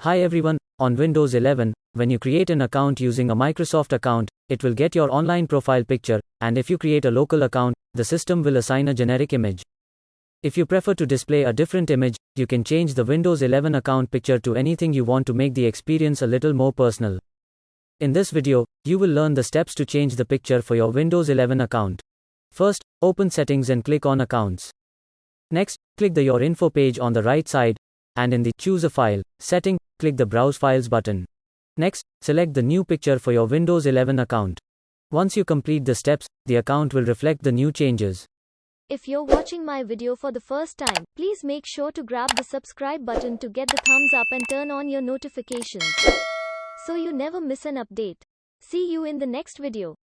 Hi everyone, on Windows 11, when you create an account using a Microsoft account, it will get your online profile picture, and if you create a local account, the system will assign a generic image. If you prefer to display a different image, you can change the Windows 11 account picture to anything you want to make the experience a little more personal. In this video, you will learn the steps to change the picture for your Windows 11 account. First, open Settings and click on Accounts. Next, click the Your Info page on the right side, and in the Choose a File setting, click the Browse Files button. Next, select the new picture for your Windows 11 account. Once you complete the steps, the account will reflect the new changes. If you're watching my video for the first time, please make sure to grab the subscribe button to get the thumbs up and turn on your notifications, so you never miss an update. See you in the next video.